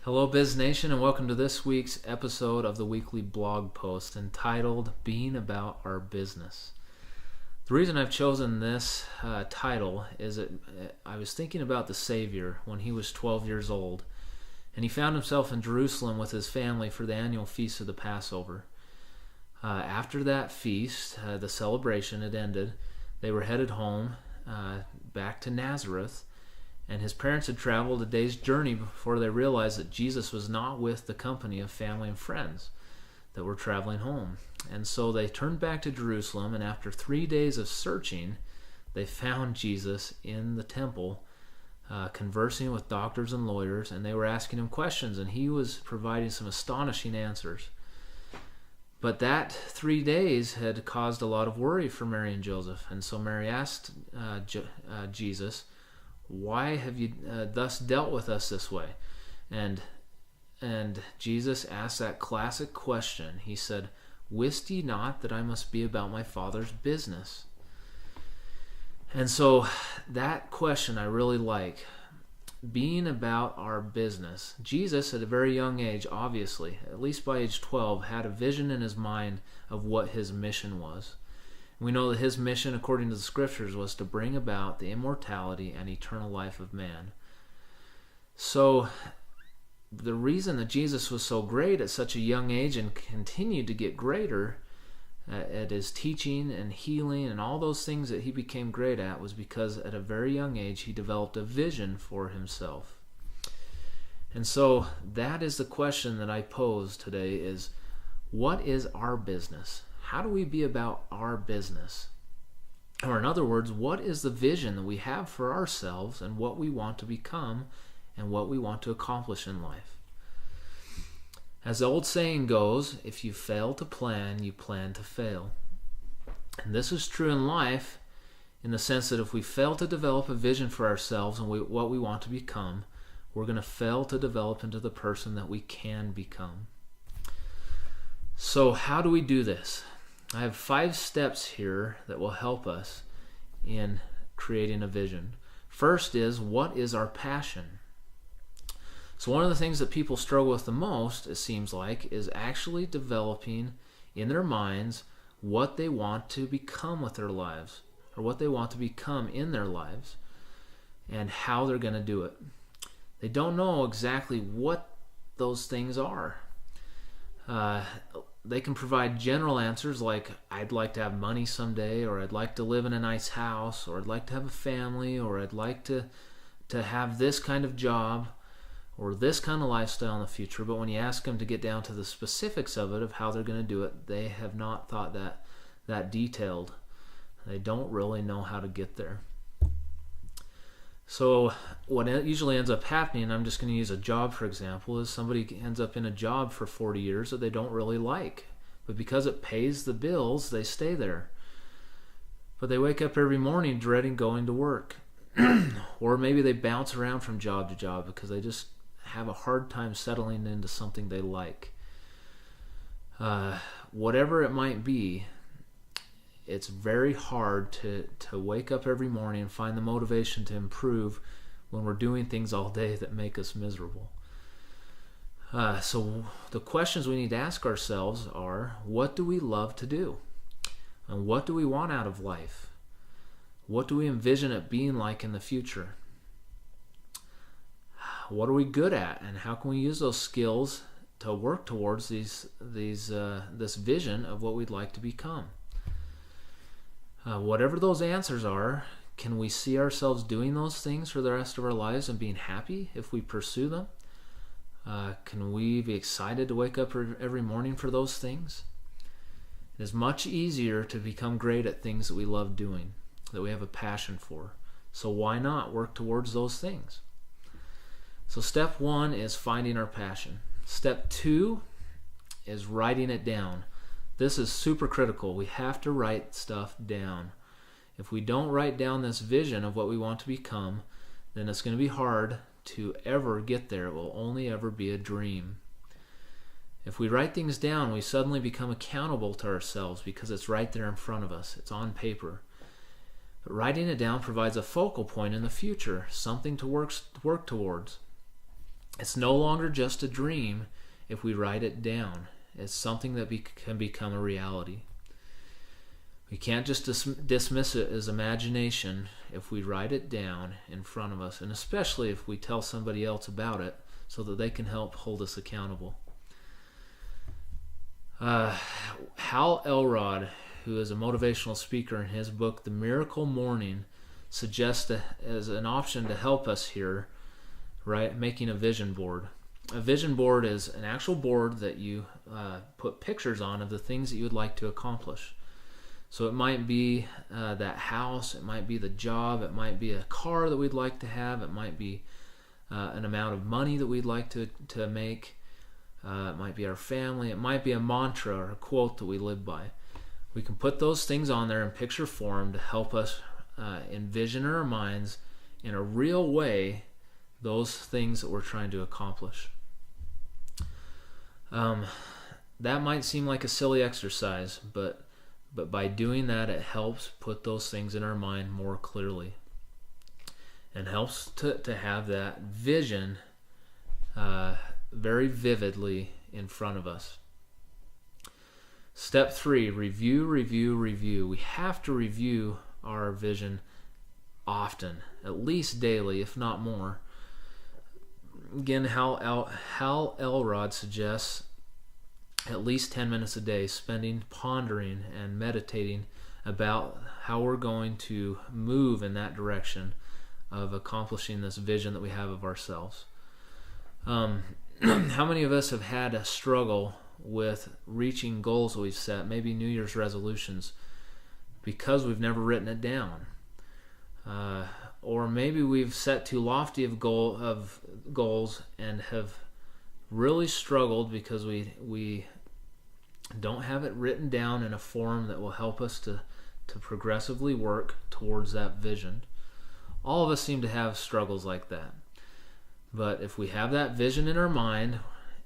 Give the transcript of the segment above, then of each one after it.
Hello, Biz Nation, and welcome to this week's episode of the weekly blog post entitled Being About Our Business. The reason I've chosen this title is that I was thinking about the Savior when he was 12 years old, and he found himself in Jerusalem with his family for the annual feast of the Passover. After that feast, the celebration had ended. They were headed home back to Nazareth, and his parents had traveled a day's journey before they realized that Jesus was not with the company of family and friends that were traveling home. And so they turned back to Jerusalem, and after 3 days of searching, they found Jesus in the temple, conversing with doctors and lawyers, and they were asking him questions, and he was providing some astonishing answers. But that 3 days had caused a lot of worry for Mary and Joseph, and so Mary asked Jesus, "Why have you thus dealt with us this way?" And Jesus asked that classic question. He said, "Wist ye not that I must be about my Father's business?" And so that question I really like. Being about our business. Jesus, at a very young age, obviously, at least by age 12, had a vision in his mind of what his mission was. We know that his mission, according to the scriptures, was to bring about the immortality and eternal life of man. So the reason that Jesus was so great at such a young age and continued to get greater at his teaching and healing and all those things that he became great at was because at a very young age he developed a vision for himself. And so that is the question that I pose today is, what is our business? How do we be about our business? Or in other words, what is the vision that we have for ourselves and what we want to become and what we want to accomplish in life? As the old saying goes, if you fail to plan, you plan to fail. And this is true in life in the sense that if we fail to develop a vision for ourselves and what we want to become, we're going to fail to develop into the person that we can become. So how do we do this? I have 5 steps here that will help us in creating a vision. First is, what is our passion? So one of the things that people struggle with the most, it seems like, is actually developing in their minds what they want to become with their lives, or what they want to become in their lives, and how they're going to do it. They don't know exactly what those things are. They can provide general answers like, I'd like to have money someday, or I'd like to live in a nice house, or I'd like to have a family, or I'd like to have this kind of job, or this kind of lifestyle in the future. But when you ask them to get down to the specifics of it, of how they're going to do it, they have not thought that detailed. They don't really know how to get there. So what usually ends up happening, I'm just going to use a job for example, is somebody ends up in a job for 40 years that they don't really like. But because it pays the bills, they stay there. But they wake up every morning dreading going to work. Or maybe they bounce around from job to job because they just have a hard time settling into something they like. Whatever it might be, it's very hard to wake up every morning and find the motivation to improve when we're doing things all day that make us miserable. So the questions we need to ask ourselves are, what do we love to do? And what do we want out of life? What do we envision it being like in the future? What are we good at, and how can we use those skills to work towards this vision of what we'd like to become? Whatever those answers are, can we see ourselves doing those things for the rest of our lives and being happy if we pursue them? Can we be excited to wake up every morning for those things? It is much easier to become great at things that we love doing, that we have a passion for. So why not work towards those things? So step 1 is finding our passion. Step 2 is writing it down. This is super critical. We have to write stuff down. If we don't write down this vision of what we want to become, then it's going to be hard to ever get there. It will only ever be a dream. If we write things down, we suddenly become accountable to ourselves because it's right there in front of us. It's on paper. But writing it down provides a focal point in the future, something to work towards. It's no longer just a dream if we write it down. It's something that can become a reality. We can't just dismiss it as imagination if we write it down in front of us, and especially if we tell somebody else about it so that they can help hold us accountable. Hal Elrod, who is a motivational speaker, in his book The Miracle Morning, suggests as an option to help us here, right, making a vision board. A vision board is an actual board that you put pictures on of the things that you would like to accomplish. So it might be that house, it might be the job, it might be a car that we'd like to have, it might be an amount of money that we'd like to make, it might be our family, it might be a mantra or a quote that we live by. We can put those things on there in picture form to help us envision in our minds in a real way those things that we're trying to accomplish. That might seem like a silly exercise, but by doing that, it helps put those things in our mind more clearly, and helps to have that vision very vividly in front of us. Step 3, review. We have to review our vision often, at least daily, if not more. Again, Hal Elrod suggests at least 10 minutes a day spending pondering and meditating about how we're going to move in that direction of accomplishing this vision that we have of ourselves. How many of us have had a struggle with reaching goals that we've set, maybe New Year's resolutions, because we've never written it down? Or maybe we've set too lofty of goals and have really struggled because we don't have it written down in a form that will help us to progressively work towards that vision. All of us seem to have struggles like that. But if we have that vision in our mind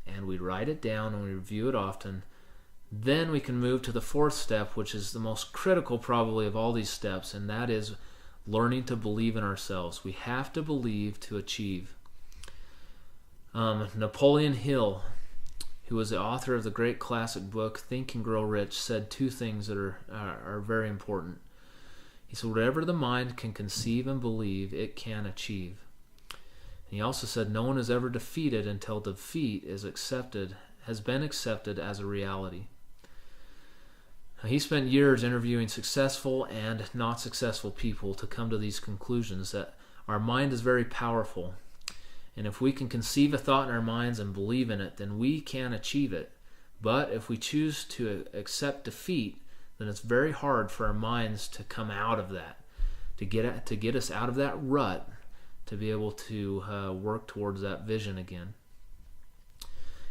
and we write it down and we review it often, then we can move to the 4th step, which is the most critical probably of all these steps, and that is learning to believe in ourselves. We have to believe to achieve. Napoleon Hill, who was the author of the great classic book Think and Grow Rich, said 2 things that are very important. He said, whatever the mind can conceive and believe, it can achieve. And he also said, no one is ever defeated until defeat has been accepted as a reality. Now, he spent years interviewing successful and not successful people to come to these conclusions that our mind is very powerful. And if we can conceive a thought in our minds and believe in it, then we can achieve it. But if we choose to accept defeat, then it's very hard for our minds to come out of that, to get us out of that rut, to be able to work towards that vision again.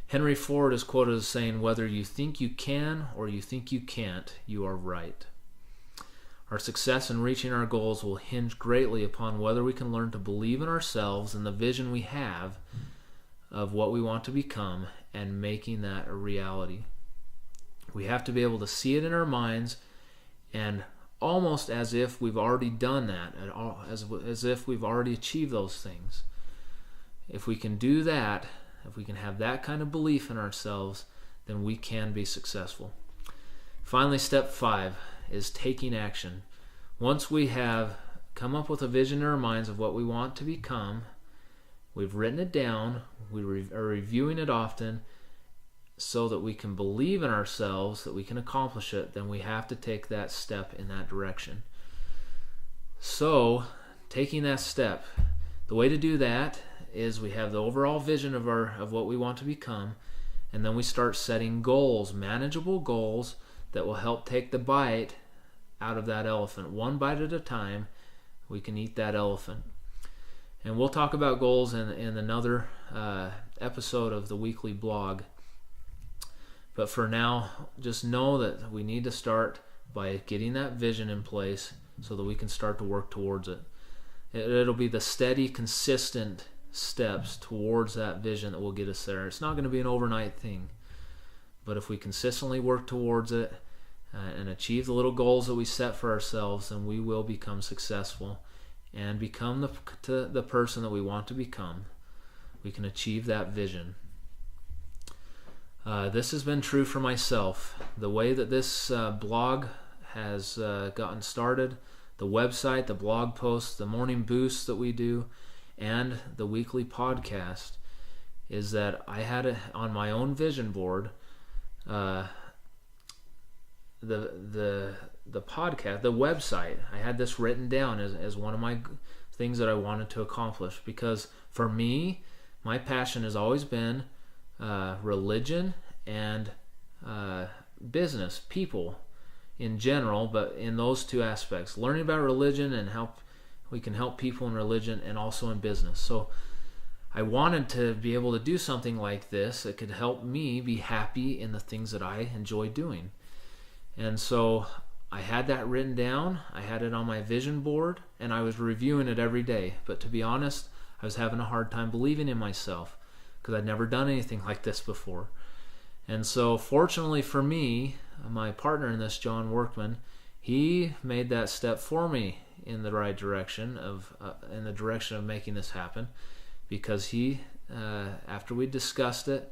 Henry Ford is quoted as saying, whether you think you can or you think you can't, you are right. Our success in reaching our goals will hinge greatly upon whether we can learn to believe in ourselves and the vision we have of what we want to become and making that a reality. We have to be able to see it in our minds, and almost as if we've already done that, as if we've already achieved those things. If we can do that, if we can have that kind of belief in ourselves, then we can be successful. Finally, step 5 is taking action. Once we have come up with a vision in our minds of what we want to become, we've written it down, we are reviewing it often so that we can believe in ourselves that we can accomplish it, then we have to take that step in that direction. So, taking that step, the way to do that is we have the overall vision of what we want to become, and then we start setting goals, manageable goals that will help take the bite out of that elephant. One bite at a time, we can eat that elephant. And we'll talk about goals in another episode of the weekly blog. But for now, just know that we need to start by getting that vision in place so that we can start to work towards it. It'll be the steady, consistent steps towards that vision that will get us there. It's not going to be an overnight thing. But if we consistently work towards it and achieve the little goals that we set for ourselves, then we will become successful and become the person that we want to become. we can achieve that vision. This has been true for myself. The way that this blog has gotten started, the website, the blog posts, the morning boosts that we do, and the weekly podcast, is that I had it on my own vision board. The podcast, the website, I had this written down as one of my things that I wanted to accomplish, because for me, my passion has always been religion and business, people in general, but in those two aspects, learning about religion and how we can help people in religion and also in business. So I wanted to be able to do something like this that could help me be happy in the things that I enjoy doing. And so I had that written down, I had it on my vision board, and I was reviewing it every day. But to be honest, I was having a hard time believing in myself because I'd never done anything like this before. And so fortunately for me, my partner in this, John Workman, he made that step for me in the right direction of making this happen, because he, after we discussed it,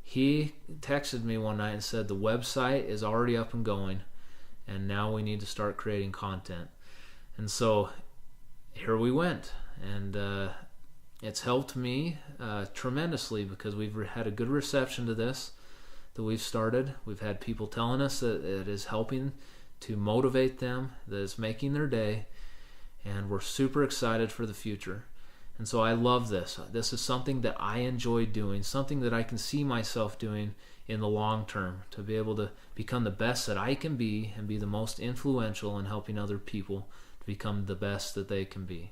he texted me one night and said the website is already up and going, and now we need to start creating content. And so here we went, and it's helped me tremendously, because we've had a good reception to this that we've started. We've had people telling us that it is helping to motivate them, that it's making their day, and we're super excited for the future. And so I love this. This is something that I enjoy doing, something that I can see myself doing in the long term, to be able to become the best that I can be and be the most influential in helping other people to become the best that they can be.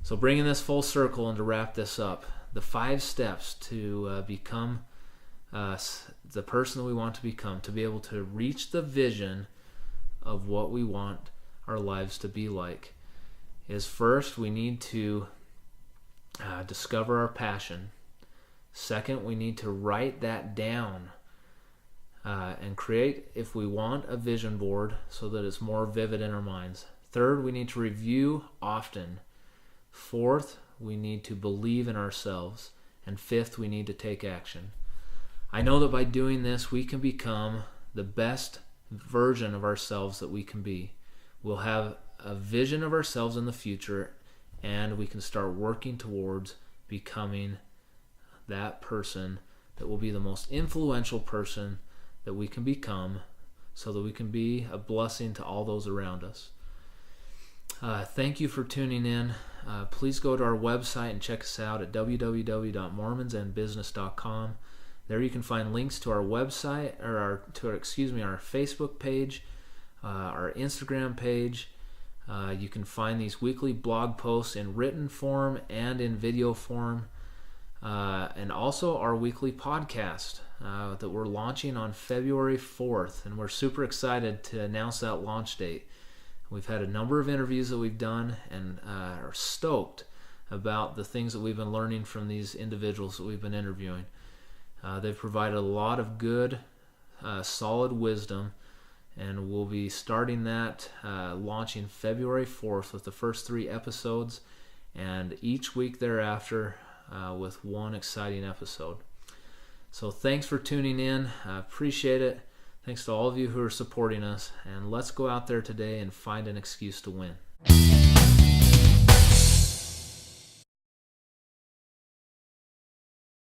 So bringing this full circle and to wrap this up, the 5 steps to become the person that we want to become, to be able to reach the vision of what we want our lives to be like, is first, we need to discover our passion. Second, we need to write that down and create, if we want, a vision board so that it's more vivid in our minds. Third, we need to review often. Fourth, we need to believe in ourselves. And fifth, we need to take action. I know that by doing this, we can become the best version of ourselves that we can be. We'll have a vision of ourselves in the future, and we can start working towards becoming that person that will be the most influential person that we can become, so that we can be a blessing to all those around us. Thank you for tuning in. Please go to our website and check us out at www.mormonsandbusiness.com. There you can find links to our website, or our Facebook page, our Instagram page. You can find these weekly blog posts in written form and in video form, and also our weekly podcast that we're launching on February 4th, and we're super excited to announce that launch date. We've had a number of interviews that we've done, and are stoked about the things that we've been learning from these individuals that we've been interviewing. They've provided a lot of good, solid wisdom, and we'll be starting that, launching February 4th with the first 3 episodes, and each week thereafter with one exciting episode. So thanks for tuning in. I appreciate it. Thanks to all of you who are supporting us, and let's go out there today and find an excuse to win.